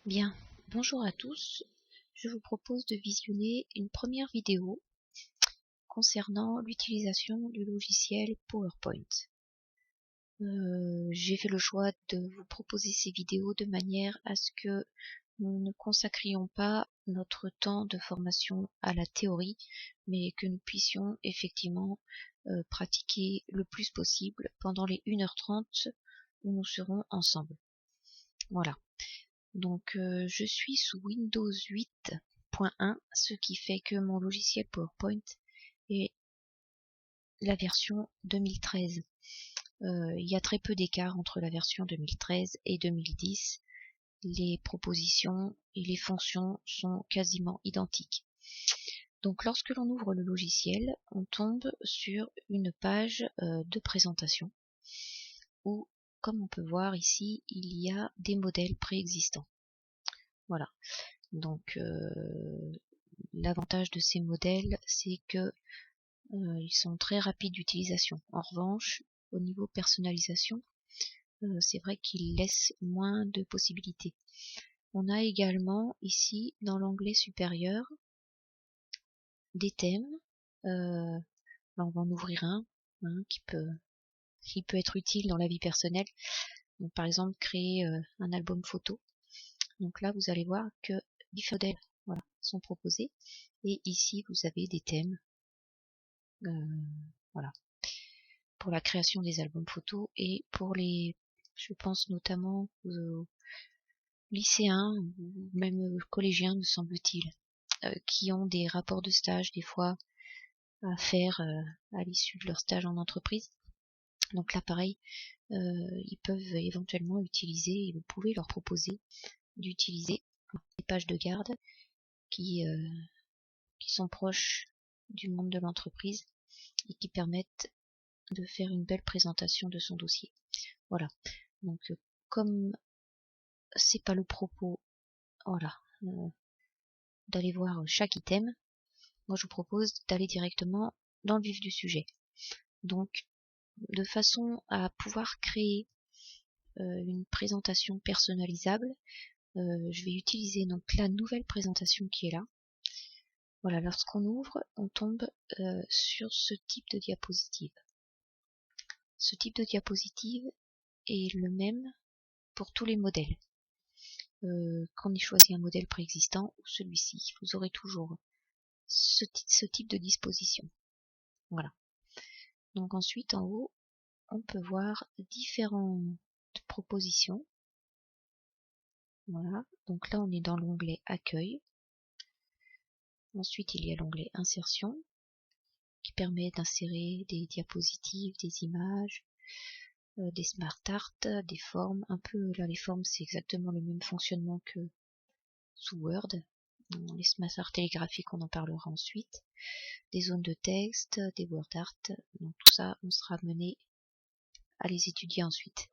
Bien, bonjour à tous. Je vous propose de visionner une première vidéo concernant l'utilisation du logiciel PowerPoint. J'ai fait le choix de vous proposer ces vidéos de manière à ce que nous ne consacrions pas notre temps de formation à la théorie, mais que nous puissions effectivement pratiquer le plus possible pendant les 1h30 où nous serons ensemble. Voilà. Donc je suis sous Windows 8.1, ce qui fait que mon logiciel PowerPoint est la version 2013. Il y a très peu d'écart entre la version 2013 et 2010. Les propositions et les fonctions sont quasiment identiques. Donc lorsque l'on ouvre le logiciel, on tombe sur une page de présentation où, comme on peut voir ici, il y a des modèles préexistants. Voilà. Donc l'avantage de ces modèles, c'est que ils sont très rapides d'utilisation. En revanche, au niveau personnalisation, c'est vrai qu'ils laissent moins de possibilités. On a également ici, dans l'onglet supérieur, des thèmes. Là, on va en ouvrir un qui peut être utile dans la vie personnelle. Donc, par exemple, créer un album photo. Donc là, vous allez voir que différents modèles sont proposés. Et ici, vous avez des thèmes. Voilà. Pour la création des albums photos et pour je pense notamment aux lycéens ou même collégiens, me semble-t-il, qui ont des rapports de stage des fois à faire à l'issue de leur stage en entreprise. Donc là, pareil, ils peuvent éventuellement utiliser, et vous pouvez leur proposer d'utiliser des pages de garde qui sont proches du monde de l'entreprise et qui permettent de faire une belle présentation de son dossier. Voilà. Donc comme c'est pas le propos, voilà, d'aller voir chaque item, moi je vous propose d'aller directement dans le vif du sujet. Donc de façon à pouvoir créer une présentation personnalisable, je vais utiliser donc la nouvelle présentation qui est là. Voilà, lorsqu'on ouvre, on tombe sur ce type de diapositive. Ce type de diapositive est le même pour tous les modèles. Quand on y choisit un modèle préexistant ou celui-ci, vous aurez toujours ce type de disposition. Voilà. Donc ensuite, en haut, on peut voir différentes propositions. Voilà. Donc là, on est dans l'onglet Accueil. Ensuite, il y a l'onglet Insertion, qui permet d'insérer des diapositives, des images, des smart art, des formes. Un peu, là, les formes, c'est exactement le même fonctionnement que sous Word. Les smart art télégraphiques, on en parlera ensuite. Des zones de texte, des word art. Donc tout ça, on sera amené à les étudier ensuite.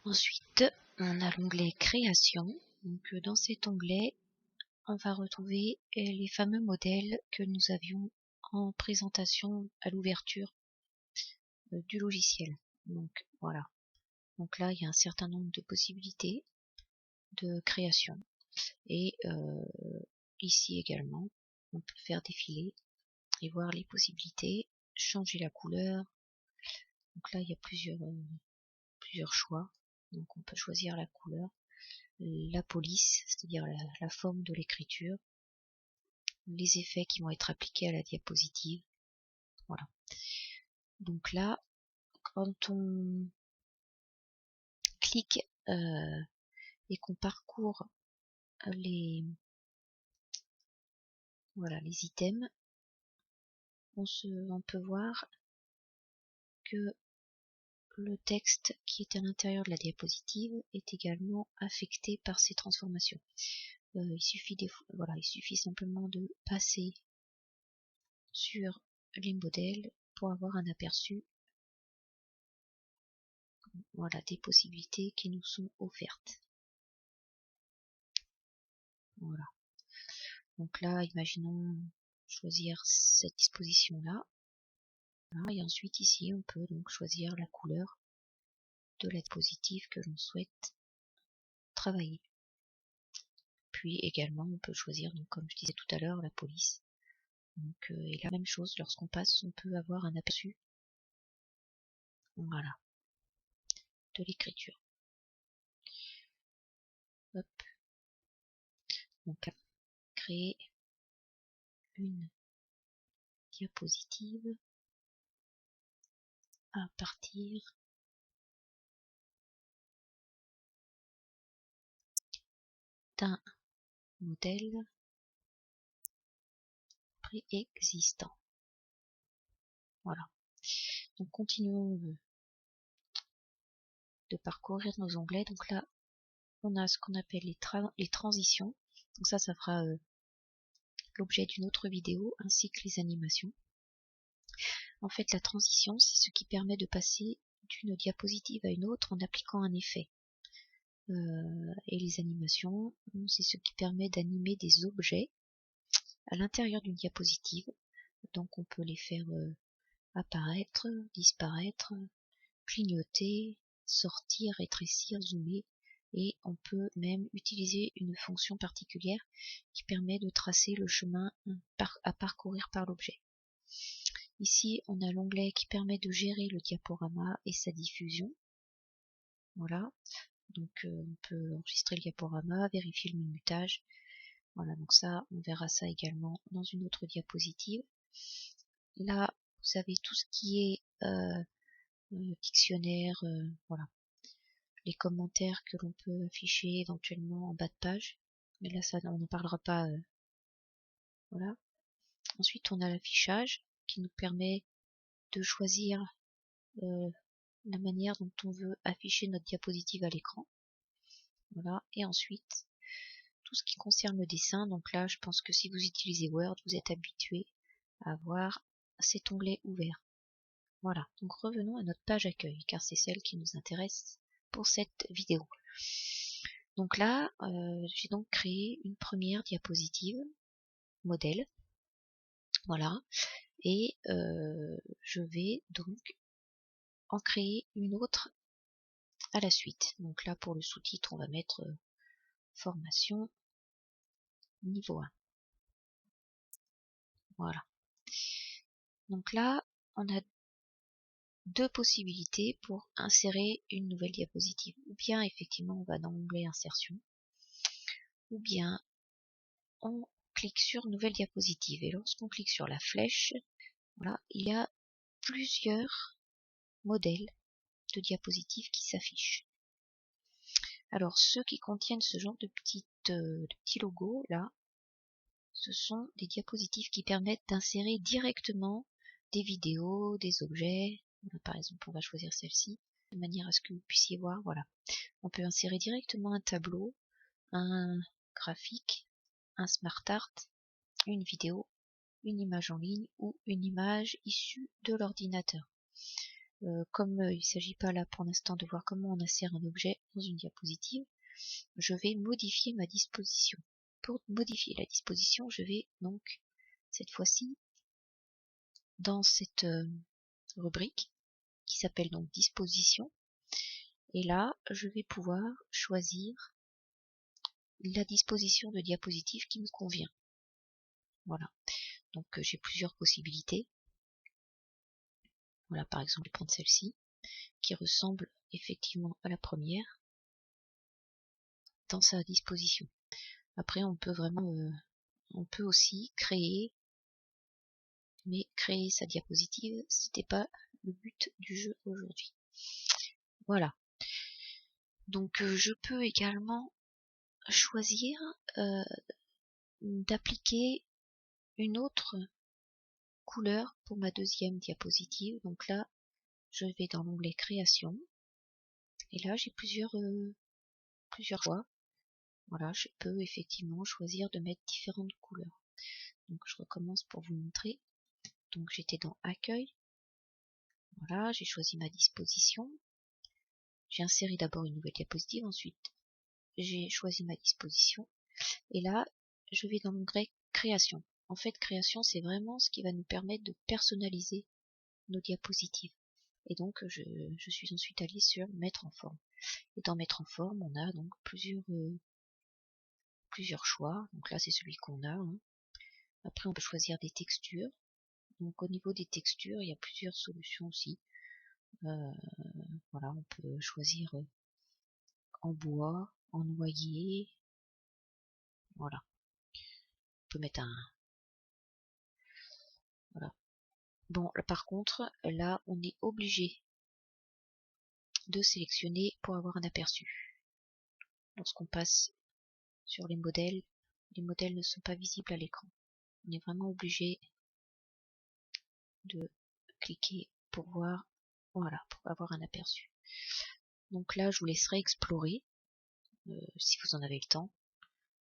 Ensuite, on a l'onglet Création. Donc dans cet onglet, on va retrouver les fameux modèles que nous avions en présentation à l'ouverture du logiciel. Donc voilà. Donc là, il y a un certain nombre de possibilités de création. Et ici également, on peut faire défiler et voir les possibilités, changer la couleur. Donc là, il y a plusieurs choix. Donc on peut choisir la couleur, la police, c'est-à-dire la forme de l'écriture, les effets qui vont être appliqués à la diapositive. Voilà. Donc là, quand on clique et qu'on parcourt les items, on peut voir que le texte qui est à l'intérieur de la diapositive est également affecté par ces transformations. Il suffit simplement de passer sur les modèles pour avoir un aperçu des possibilités qui nous sont offertes. Voilà. Donc là, imaginons choisir cette disposition-là. Et ensuite ici, on peut donc choisir la couleur de la diapositive que l'on souhaite travailler. Puis également on peut choisir, donc comme je disais tout à l'heure, la police. Donc et la même chose, lorsqu'on passe, on peut avoir un aperçu, voilà, de l'écriture. Hop. Donc créer une diapositive à partir d'un modèle préexistant. Voilà. Donc continuons de parcourir nos onglets. Donc là, on a ce qu'on appelle les transitions. Donc ça fera l'objet d'une autre vidéo, ainsi que les animations. En fait, la transition, c'est ce qui permet de passer d'une diapositive à une autre en appliquant un effet. Et les animations, c'est ce qui permet d'animer des objets à l'intérieur d'une diapositive. Donc on peut les faire apparaître, disparaître, clignoter, sortir, rétrécir, zoomer, et on peut même utiliser une fonction particulière qui permet de tracer le chemin à parcourir par l'objet. Ici, on a l'onglet qui permet de gérer le diaporama et sa diffusion. Voilà, donc on peut enregistrer le diaporama, vérifier le minutage. Voilà, donc ça, on verra ça également dans une autre diapositive. Là, vous avez tout ce qui est dictionnaire, voilà, les commentaires que l'on peut afficher éventuellement en bas de page, mais là ça on n'en parlera pas, voilà. Ensuite on a l'affichage qui nous permet de choisir la manière dont on veut afficher notre diapositive à l'écran, voilà. Et ensuite tout ce qui concerne le dessin, donc là je pense que si vous utilisez Word, vous êtes habitué à avoir cet onglet ouvert. Voilà, donc revenons à notre page accueil, car c'est celle qui nous intéresse pour cette vidéo. Donc là, j'ai donc créé une première diapositive modèle, voilà, et je vais donc en créer une autre à la suite. Donc là, pour le sous-titre, on va mettre formation niveau 1. Voilà. Donc là, on a deux possibilités pour insérer une nouvelle diapositive. Ou bien, effectivement, on va dans l'onglet insertion, ou bien on clique sur nouvelle diapositive. Et lorsqu'on clique sur la flèche, voilà, il y a plusieurs modèles de diapositives qui s'affichent. Alors ceux qui contiennent ce genre de petits logos là, ce sont des diapositives qui permettent d'insérer directement des vidéos, des objets. Voilà, par exemple, on va choisir celle-ci de manière à ce que vous puissiez voir. Voilà, on peut insérer directement un tableau, un graphique, un smart art, une vidéo, une image en ligne ou une image issue de l'ordinateur. Comme il ne s'agit pas là pour l'instant de voir comment on insère un objet dans une diapositive, je vais modifier ma disposition. Pour modifier la disposition, je vais donc cette fois-ci dans cette rubrique qui s'appelle donc disposition, et là je vais pouvoir choisir la disposition de diapositive qui me convient. Voilà, donc j'ai plusieurs possibilités. Voilà, par exemple, je vais prendre celle-ci qui ressemble effectivement à la première dans sa disposition. Après on peut vraiment on peut aussi créer, mais créer sa diapositive, c'était pas le but du jeu aujourd'hui. Voilà, donc je peux également choisir d'appliquer une autre couleur pour ma deuxième diapositive. Donc là je vais dans l'onglet création, et là j'ai plusieurs choix. Voilà, je peux effectivement choisir de mettre différentes couleurs. Donc je recommence pour vous montrer. Donc j'étais dans accueil, voilà, j'ai choisi ma disposition, j'ai inséré d'abord une nouvelle diapositive, ensuite j'ai choisi ma disposition, et là je vais dans l'onglet création. En fait, création, c'est vraiment ce qui va nous permettre de personnaliser nos diapositives. Et donc je suis ensuite allée sur mettre en forme. Et dans mettre en forme, on a donc plusieurs choix. Donc là c'est celui qu'on a, hein. Après on peut choisir des textures. Donc au niveau des textures, il y a plusieurs solutions aussi. Voilà, on peut choisir en bois, en noyer. Voilà. On peut mettre un... Voilà. Bon, là, par contre, là, on est obligé de sélectionner pour avoir un aperçu. Lorsqu'on passe sur les modèles ne sont pas visibles à l'écran. On est vraiment obligé de cliquer pour voir, voilà, pour avoir un aperçu. Donc là, je vous laisserai explorer, si vous en avez le temps.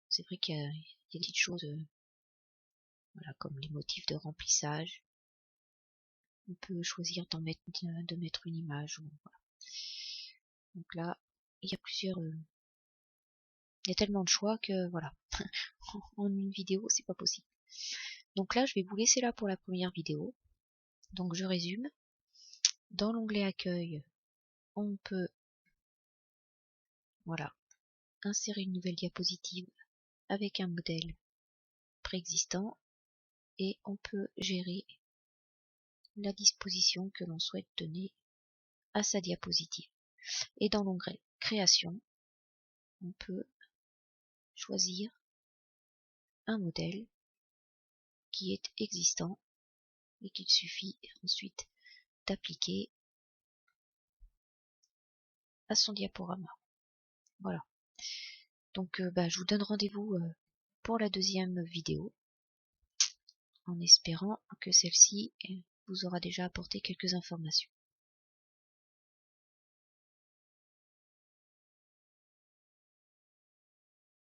C'est vrai qu'il y a des petites choses, voilà, comme les motifs de remplissage. On peut choisir de mettre une image. Voilà. Donc là, il y a il y a tellement de choix que voilà, en une vidéo, c'est pas possible. Donc là, je vais vous laisser là pour la première vidéo. Donc je résume. Dans l'onglet accueil, on peut, voilà, insérer une nouvelle diapositive avec un modèle préexistant et on peut gérer la disposition que l'on souhaite donner à sa diapositive. Et dans l'onglet création, on peut choisir un modèle qui est existant et qu'il suffit ensuite d'appliquer à son diaporama. Voilà. Donc je vous donne rendez-vous pour la deuxième vidéo, en espérant que celle-ci vous aura déjà apporté quelques informations.